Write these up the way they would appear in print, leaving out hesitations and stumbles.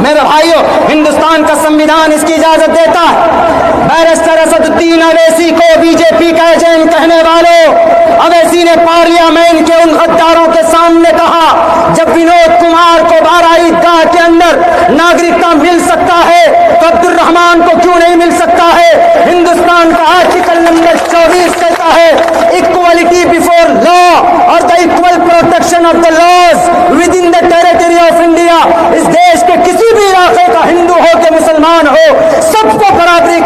میرے بھائیوں، ہندوستان کا संविधान इसकी इजाजत देता है। बैरिस्टर असदुद्दीन अवैसी को बीजेपी का एजेंट कहने वालों, अवैसी ने पार्लियामेंट के उन गद्दारों के सामने कहा, जब विनोद कुमार को बारा ईदगाह के अंदर नागरिकता मिल सकता है तो अब्दुल रहमान को क्यों नहीं मिल सकता है। हिंदुस्तान का आर्टिकल नंबर 24 कहता है इक्वलिटी बिफोर लॉ और the equal protection of the laws within the territory of India. इस देश के किसी भी इलाके का हिंदू हो के मुसलमान हो, सबको बराबरी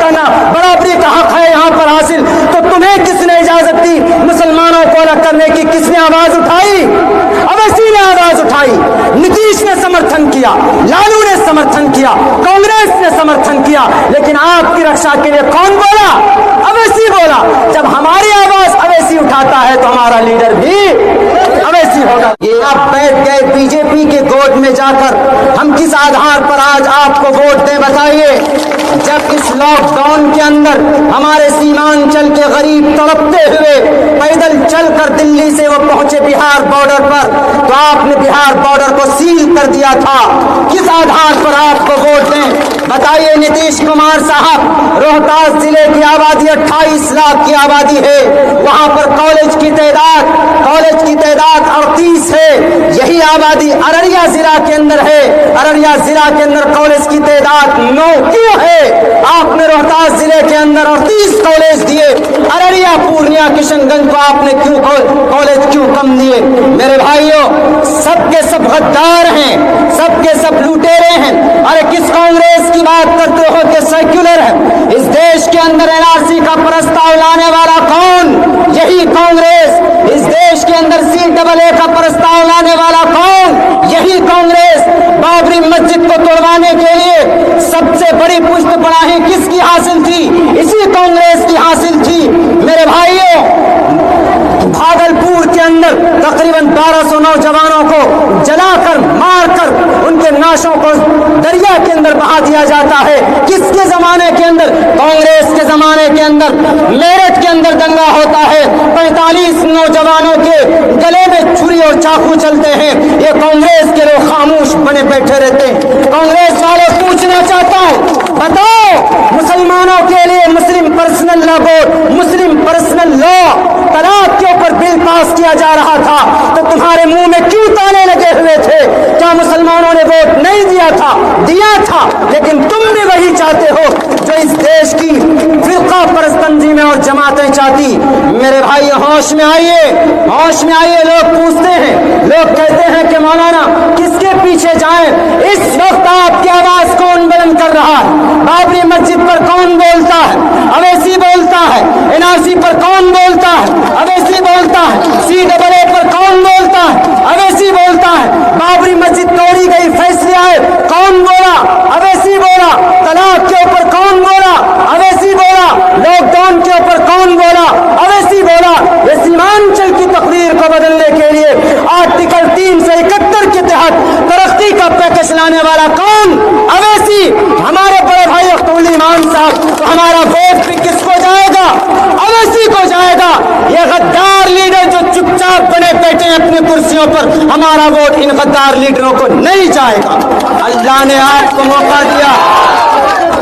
का हक है यहाँ पर हासिल। तो तुम्हें किसने इजाजत दी मुसलमानों को अलग करने की? किसने आवाज उठाई? अवैसी ने आवाज उठाई, नीतीश ने समर्थन किया, लालू ने समर्थन किया, कांग्रेस ने समर्थन किया, लेकिन आपकी रक्षा के लिए कौन बोला? अवैसी बोला। जब हमारी आवाज अवैसी उठाता है तो हमारा लीडर भी अवैसी होगा। ये आप बैठ गए बीजेपी के गोद में जाकर, हम किस आधार पर आज आपको वोट दें बताइए? जब इस लॉकडाउन के अंदर हमारे सीमांचल के गरीब तड़पते हुए पैदल चलकर दिल्ली से वो पहुंचे बिहार बॉर्डर पर, तो आपने बिहार बॉर्डर को सील कर दिया था। किस आधार पर आपको वोट दें बताइए? नीतीश कुमार साहब, रोहतास जिले की आबादी 28 लाख की आबादी है, वहां पर कॉलेज की तादाद 38 है। यही आबादी अररिया जिला के अंदर है, अररिया जिला के अंदर कॉलेज की तादाद 9 क्यों है? आपने रोहतास जिले के अंदर 38 कॉलेज दिए, अररिया, पूर्णिया, किशनगंज को आपने क्यों कॉलेज क्यों कम दिए? मेरे भाइयों, सबके सब गद्दार हैं, सबके सब लुटेरे हैं। अरे किस कांग्रेस की बात करते हो कि सेक्युलर है? इस देश के अंदर एनआरसी का प्रस्ताव लाने वाला कौन? यही कांग्रेस। इस देश के अंदर CAA का प्रस्ताव लाने वाला कौन? यही कांग्रेस। बाबरी मस्जिद को तोड़वाने के लिए सबसे बड़ी पुष्टपनाही किसकी हासिल थी? इसी कांग्रेस की हासिल थी। मेरे भाइयों, भागलपुर के अंदर तकरीबन 1200 नौजवानों को जलाकर, मारकर उनके लाशों को दरिया के अंदर बहा दिया जाता है। किसके जमाने के अंदर? कांग्रेस के जमाने के अंदर। मेरठ के अंदर दंगा होता है, 45 नौजवानों के गले में छुरी और चाकू चलते हैं। ये कांग्रेस के लोग खामोश बने बैठे रहते हैं। कांग्रेस वाले पूछना चाहता हूँ, बताओ, मुसलमानों के लिए मुस्लिम पर्सनल लॉ बोर्ड, मुस्लिम पर्सनल लॉ, तलाक के ऊपर बिल पास किया जा रहा था, तो तुम्हारे मुंह में क्यों ताले लगे हुए थे? क्या मुसलमानों ने वोट नहीं दिया था? दिया था, लेकिन तुम भी वही चाहते हो जो इस देश की फिरका परस्त तंजीमें और जमातें चाहती। मेरे भाई, होश में आइए, होश में आइए। लोग पूछते हैं, लोग कहते हैं कि मौलाना किसके पीछे जाएं? इस वक्त आपकी आवाज कौन बुलंद कर रहा है? बाबरी मस्जिद पर कौन बोलता है? अवैसी बोलता है। एनआरसी पर कौन बोलता है? अवैसी बोलता है। CAA पर कौन बोलता है? अवैसी बोलता है। बाबरी मस्जिद तोड़ी गई, फैसले आए, कौन बोला? अवैसी बोला। तलाक के ऊपर कौन बोला? अवैसी बोला। लॉकडाउन के ऊपर कौन बोला? अवैसी बोला। ये सीमांचल की तकदीर को बदलने के लिए आर्टिकल 371 के तहत तरक्की का पैकेज लाने वाला कौन? अवैसी। हमारे बड़े भाई अख्तरुल ईमान साहब, तो हमारा वोट भी किसको जाएगा? अवैसी को जाएगा। ये गद्दार लीडर जो चुपचाप बने बैठे हैं अपनी कुर्सियों पर, हमारा वोट इन गद्दार लीडरों को नहीं जाएगा। अल्लाह ने आपको मौका दिया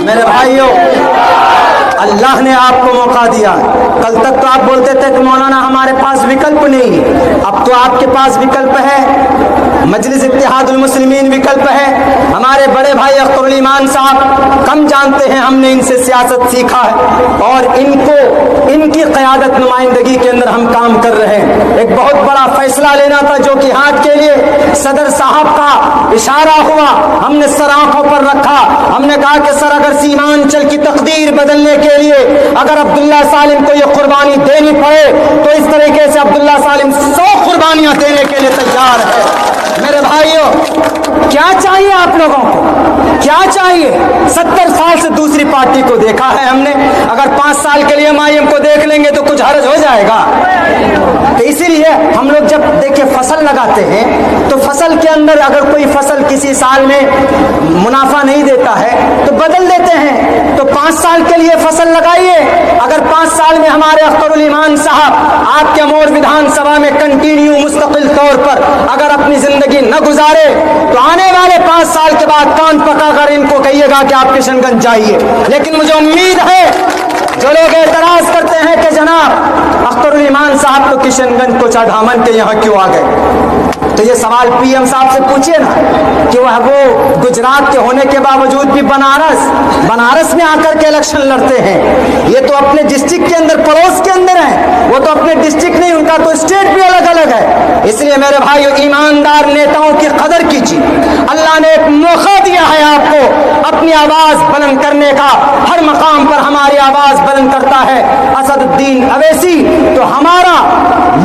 मेरे भाइयों, अल्लाह ने आपको मौका दिया। कल तक तो आप बोलते थे कि मौलाना हमारे पास विकल्प नहीं है, अब तो आपके पास विकल्प है। मजलिस इत्तेहादुल मुस्लिमीन विकल्प है। हमारे बड़े भाई अख्तरुल ईमान साहब, कम जानते हैं, हमने इनसे सियासत सीखा है और इनकी क़यादत नुमाइंदगी के अंदर हम काम कर रहे हैं। एक बहुत बड़ा फैसला लेना था जो कि हाथ के लिए सदर साहब का इशारा हुआ, हमने सर आंखों पर रखा। हमने कहा कि सर, अगर सीमांचल की तकदीर बदलने के लिए अगर अब्दुल्ला सालिम को ये कुर्बानी देनी पड़े तो इस तरीके से अब्दुल्ला सालिम 100 कुर्बानियां देने के लिए तैयार है। मेरे भाइयों, क्या चाहिए आप लोगों को? क्या चाहिए? 70 साल से दूसरी पार्टी को देखा है हमने, अगर 5 साल के लिए MIM को देख लेंगे तो कुछ हर्ज हो जाएगा। तो इसीलिए हम लोग जब देखिए फसल लगाते हैं तो फसल के अंदर अगर कोई फसल किसी साल में मुनाफा नहीं देता है तो बदल देते हैं। तो 5 साल के लिए फसल लगाइए। अगर 5 साल में हमारे अख्तरुल ईमान साहब आपके अमोर विधानसभा में कंटिन्यू मुस्तकिल तौर पर अगर अपनी जिंदगी न गुजारे तो आने वाले 5 साल के बाद जबान पका कर इनको कहिएगा कि आप किशनगंज जाइए। लेकिन मुझे उम्मीद है जो लोग एतराज करते हैं कि जनाब अख्तरुल ईमान साहब तो किशनगंज को चाधामन के यहाँ क्यों आ गए, तो ये सवाल पीएम साहब से पूछिए ना कि वो गुजरात के होने के बावजूद भी बनारस में आकर के इलेक्शन लड़ते हैं। ये तो अपने डिस्ट्रिक्ट के अंदर, पड़ोस के अंदर हैं, वो तो अपने डिस्ट्रिक्ट नहीं, उनका तो स्टेट भी अलग अलग है। इसलिए मेरे भाइयों, ईमानदार नेताओं की कदर कीजिए। अल्लाह ने एक मौका दिया है आपको अपनी आवाज बुलंद करने का। हर मकाम पर हमारी आवाज बुलंद करता है असदुद्दीन अवैसी, तो हमारा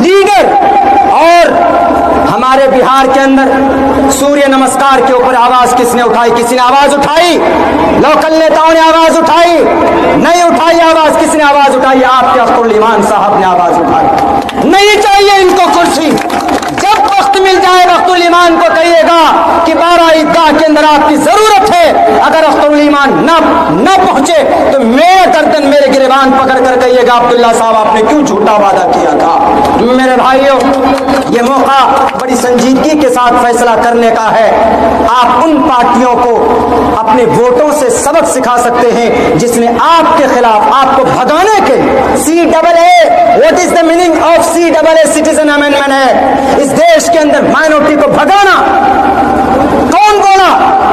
लीडर। और हमारे बिहार के अंदर सूर्य नमस्कार के ऊपर आवाज किसने उठाई? किसी ने आवाज उठाई? लोकल नेताओं ने आवाज उठाई? नहीं उठाई आवाज। किसने आवाज उठाई? आपके अख्तरुल ईमान साहब ने आवाज उठाई। नहीं चाहिए इनको कुर्सी। जब वक्त मिल जाए अख्तरुल ईमान को कहिएगा कि 12 ईदगाह के अंदर आपकी जरूरत है। अगर अख्तरुल ईमान न पहुंचे तो मेरे गर्दन, मेरे गिरबान पकड़ कर कहिएगा अब्दुल्ला साहब आपने क्यों झूठा वादा किया था। मेरे भाइयों, ये मौका बड़ी संजीदगी के साथ फैसला करने का है। आप उन पार्टियों को अपने वोटों से सबक सिखा सकते हैं जिसने आपके खिलाफ, आपको भगाने के CAA, what is the meaning of CAA citizen amendment है। इस देश के अंदर माइनॉरिटी को भगाना कौन बोला?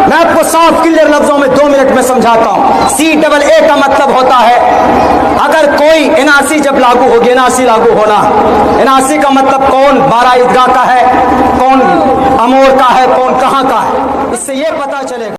मैं आपको साफ क्लियर लफ्जों में 2 मिनट में समझाता हूं। CAA का मतलब होता है, अगर कोई NRC जब लागू होगी, NRC लागू होना, NRC का मतलब कौन 12 ईदगाह का है, कौन अमोर का है, कौन कहां का है, इससे ये पता चलेगा।